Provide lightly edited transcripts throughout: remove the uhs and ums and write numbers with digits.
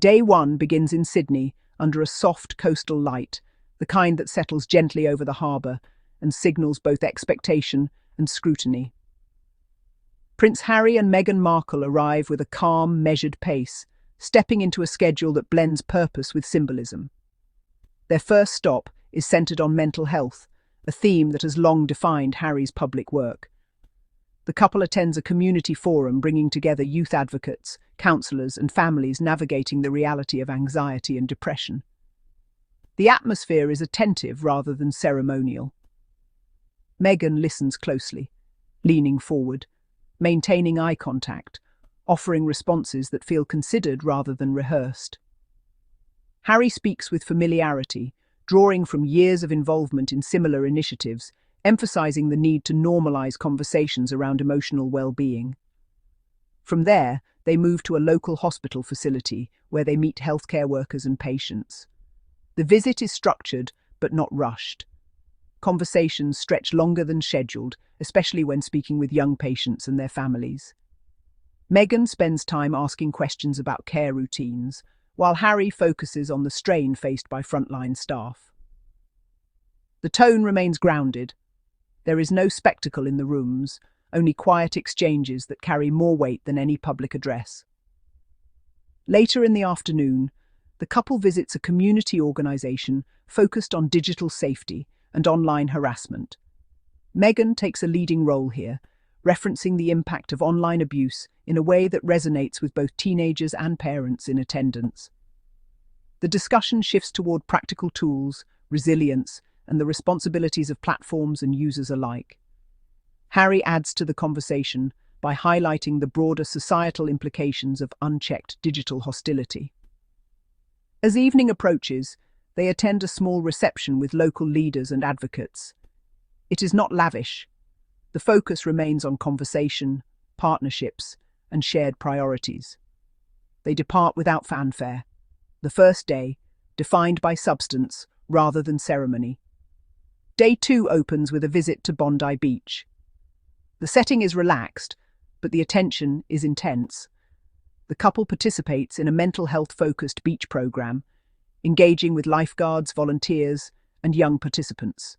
Day one begins in Sydney under a soft coastal light, the kind that settles gently over the harbour and signals both expectation and scrutiny. Prince Harry and Meghan Markle arrive with a calm, measured pace, stepping into a schedule that blends purpose with symbolism. Their first stop is centred on mental health, a theme that has long defined Harry's public work. The couple attends a community forum bringing together youth advocates, counsellors and families navigating the reality of anxiety and depression. The atmosphere is attentive rather than ceremonial. Meghan listens closely, leaning forward, maintaining eye contact, offering responses that feel considered rather than rehearsed. Harry speaks with familiarity, drawing from years of involvement in similar initiatives, emphasizing the need to normalize conversations around emotional well-being. From there, they move to a local hospital facility where they meet healthcare workers and patients. The visit is structured but not rushed. Conversations stretch longer than scheduled, especially when speaking with young patients and their families. Meghan spends time asking questions about care routines, while Harry focuses on the strain faced by frontline staff. The tone remains grounded. There is no spectacle in the rooms, only quiet exchanges that carry more weight than any public address. Later in the afternoon, the couple visits a community organisation focused on digital safety and online harassment. Meghan takes a leading role here, referencing the impact of online abuse in a way that resonates with both teenagers and parents in attendance. The discussion shifts toward practical tools, resilience, and the responsibilities of platforms and users alike. Harry adds to the conversation by highlighting the broader societal implications of unchecked digital hostility. As evening approaches, they attend a small reception with local leaders and advocates. It is not lavish. The focus remains on conversation, partnerships, and shared priorities. They depart without fanfare. The first day, defined by substance rather than ceremony. Day two opens with a visit to Bondi Beach. The setting is relaxed, but the attention is intense. The couple participates in a mental health-focused beach program, engaging with lifeguards, volunteers, and young participants.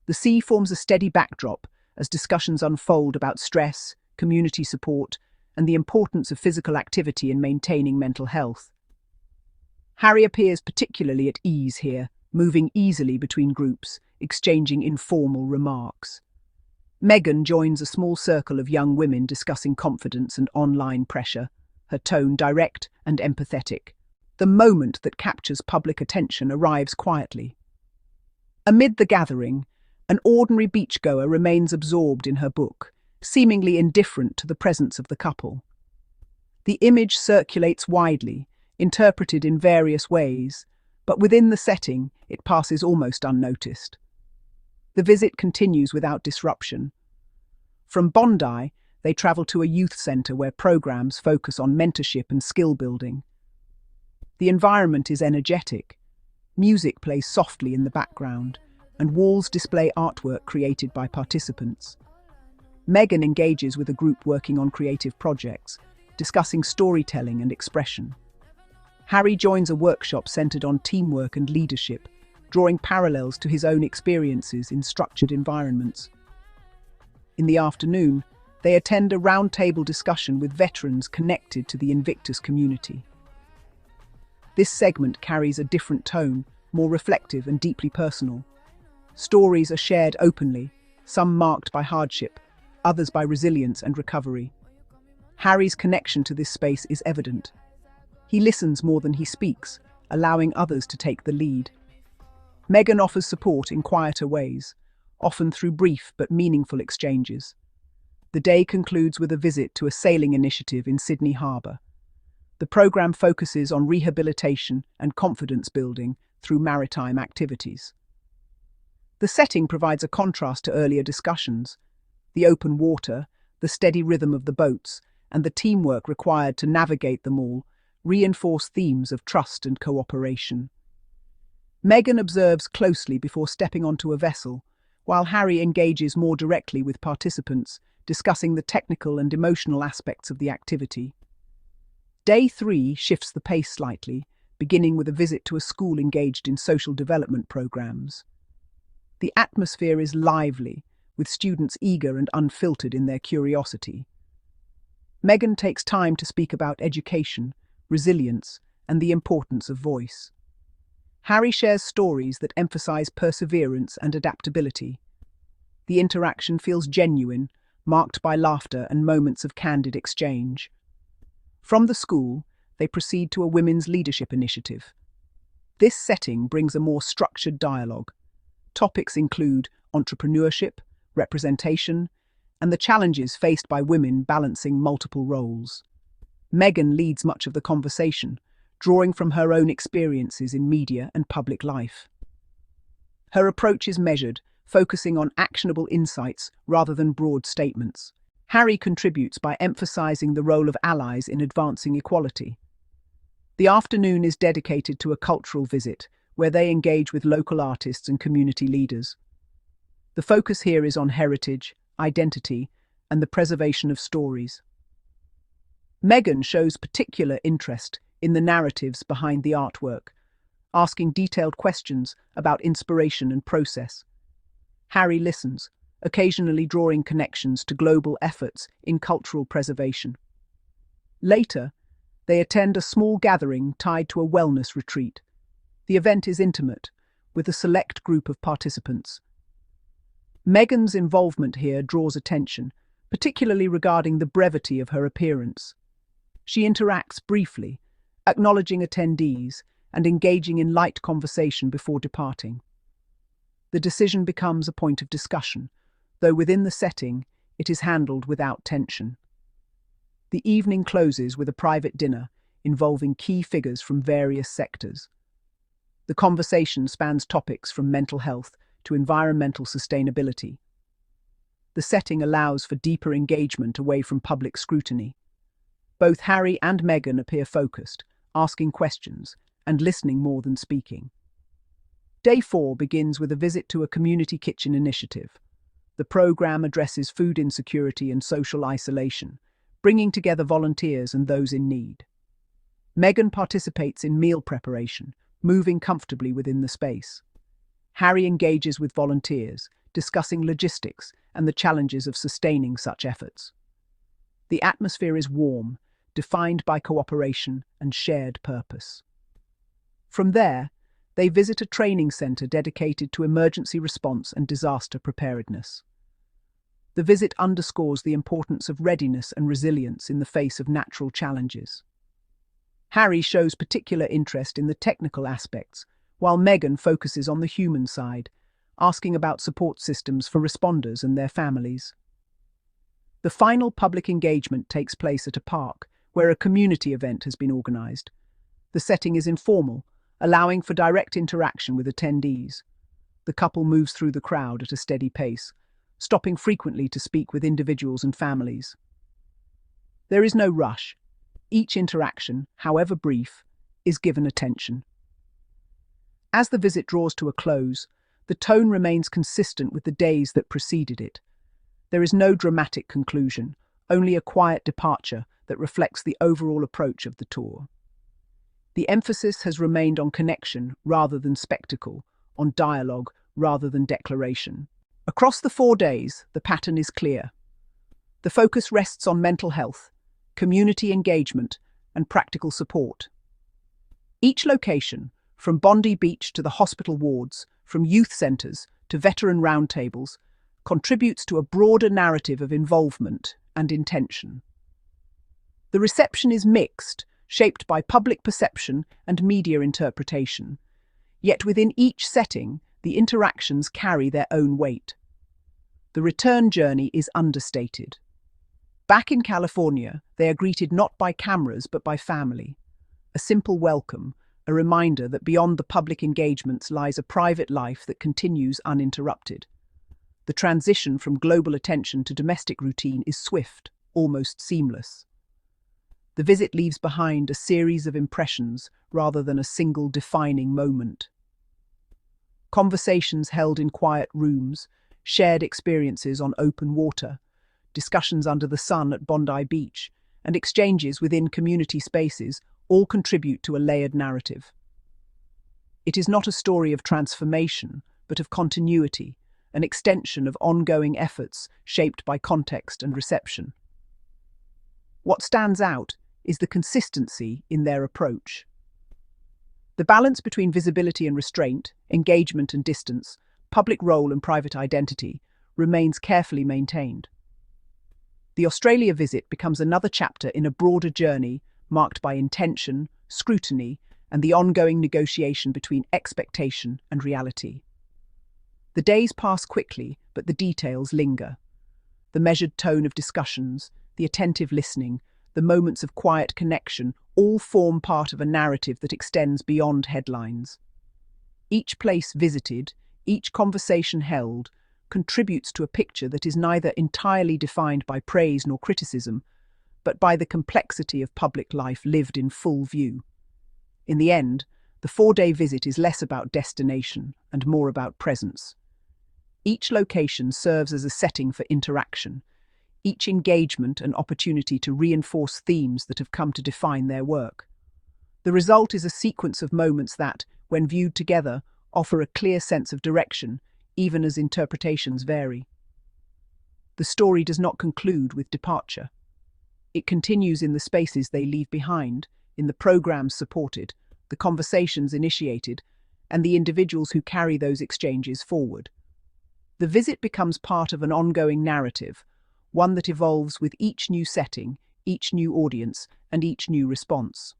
The sea forms a steady backdrop as discussions unfold about stress, community support, and the importance of physical activity in maintaining mental health. Harry appears particularly at ease here, moving easily between groups, exchanging informal remarks. Meghan joins a small circle of young women discussing confidence and online pressure, her tone direct and empathetic. The moment that captures public attention arrives quietly. Amid the gathering, an ordinary beachgoer remains absorbed in her book, seemingly indifferent to the presence of the couple. The image circulates widely, interpreted in various ways, but within the setting, it passes almost unnoticed. The visit continues without disruption. From Bondi, they travel to a youth centre where programs focus on mentorship and skill building. The environment is energetic. Music plays softly in the background, and walls display artwork created by participants. Meghan engages with a group working on creative projects, discussing storytelling and expression. Harry joins a workshop centred on teamwork and leadership, drawing parallels to his own experiences in structured environments. In the afternoon, they attend a roundtable discussion with veterans connected to the Invictus community. This segment carries a different tone, more reflective and deeply personal. Stories are shared openly, some marked by hardship, others by resilience and recovery. Harry's connection to this space is evident. He listens more than he speaks, allowing others to take the lead. Meghan offers support in quieter ways, often through brief but meaningful exchanges. The day concludes with a visit to a sailing initiative in Sydney Harbour. The programme focuses on rehabilitation and confidence building through maritime activities. The setting provides a contrast to earlier discussions. The open water, the steady rhythm of the boats, and the teamwork required to navigate them all reinforce themes of trust and cooperation. Meghan observes closely before stepping onto a vessel, while Harry engages more directly with participants, discussing the technical and emotional aspects of the activity. Day 3 shifts the pace slightly, beginning with a visit to a school engaged in social development programs. The atmosphere is lively, with students eager and unfiltered in their curiosity. Meghan takes time to speak about education, resilience, and the importance of voice. Harry shares stories that emphasize perseverance and adaptability. The interaction feels genuine, marked by laughter and moments of candid exchange. From the school, they proceed to a women's leadership initiative. This setting brings a more structured dialogue. Topics include entrepreneurship, representation, and the challenges faced by women balancing multiple roles. Meghan leads much of the conversation, drawing from her own experiences in media and public life. Her approach is measured, focusing on actionable insights rather than broad statements. Harry contributes by emphasizing the role of allies in advancing equality. The afternoon is dedicated to a cultural visit, where they engage with local artists and community leaders. The focus here is on heritage, identity, and the preservation of stories. Meghan shows particular interest in the narratives behind the artwork, asking detailed questions about inspiration and process. Harry listens, occasionally drawing connections to global efforts in cultural preservation. Later, they attend a small gathering tied to a wellness retreat. The event is intimate, with a select group of participants. Meghan's involvement here draws attention, particularly regarding the brevity of her appearance. She interacts briefly, acknowledging attendees and engaging in light conversation before departing. The decision becomes a point of discussion, though within the setting, it is handled without tension. The evening closes with a private dinner involving key figures from various sectors. The conversation spans topics from mental health to environmental sustainability. The setting allows for deeper engagement away from public scrutiny. Both Harry and Meghan appear focused, asking questions and listening more than speaking. Day 4 begins with a visit to a community kitchen initiative. The program addresses food insecurity and social isolation, bringing together volunteers and those in need. Meghan participates in meal preparation, moving comfortably within the space. Harry engages with volunteers, discussing logistics and the challenges of sustaining such efforts. The atmosphere is warm, defined by cooperation and shared purpose. From there, they visit a training centre dedicated to emergency response and disaster preparedness. The visit underscores the importance of readiness and resilience in the face of natural challenges. Harry shows particular interest in the technical aspects, while Meghan focuses on the human side, asking about support systems for responders and their families. The final public engagement takes place at a park, where a community event has been organised. The setting is informal, allowing for direct interaction with attendees. The couple moves through the crowd at a steady pace, stopping frequently to speak with individuals and families. There is no rush. Each interaction, however brief, is given attention. As the visit draws to a close, the tone remains consistent with the days that preceded it. There is no dramatic conclusion, only a quiet departure that reflects the overall approach of the tour. The emphasis has remained on connection rather than spectacle, on dialogue rather than declaration. Across the 4 days, the pattern is clear. The focus rests on mental health, community engagement, and practical support. Each location, from Bondi Beach to the hospital wards, from youth centres to veteran roundtables, contributes to a broader narrative of involvement and intention. The reception is mixed, shaped by public perception and media interpretation. Yet within each setting, the interactions carry their own weight. The return journey is understated. Back in California, they are greeted not by cameras but by family. A simple welcome, a reminder that beyond the public engagements lies a private life that continues uninterrupted. The transition from global attention to domestic routine is swift, almost seamless. The visit leaves behind a series of impressions rather than a single defining moment. Conversations held in quiet rooms, shared experiences on open water, discussions under the sun at Bondi Beach, and exchanges within community spaces all contribute to a layered narrative. It is not a story of transformation, but of continuity, an extension of ongoing efforts shaped by context and reception. What stands out is the consistency in their approach. The balance between visibility and restraint, engagement and distance, public role and private identity remains carefully maintained. The Australia visit becomes another chapter in a broader journey marked by intention, scrutiny, and the ongoing negotiation between expectation and reality. The days pass quickly, but the details linger. The measured tone of discussions, the attentive listening, the moments of quiet connection all form part of a narrative that extends beyond headlines. Each place visited, each conversation held, contributes to a picture that is neither entirely defined by praise nor criticism, but by the complexity of public life lived in full view. In the end, the 4-day visit is less about destination and more about presence. Each location serves as a setting for interaction, each engagement an opportunity to reinforce themes that have come to define their work. The result is a sequence of moments that, when viewed together, offer a clear sense of direction, even as interpretations vary. The story does not conclude with departure. It continues in the spaces they leave behind, in the programs supported, the conversations initiated, and the individuals who carry those exchanges forward. The visit becomes part of an ongoing narrative, one that evolves with each new setting, each new audience, and each new response.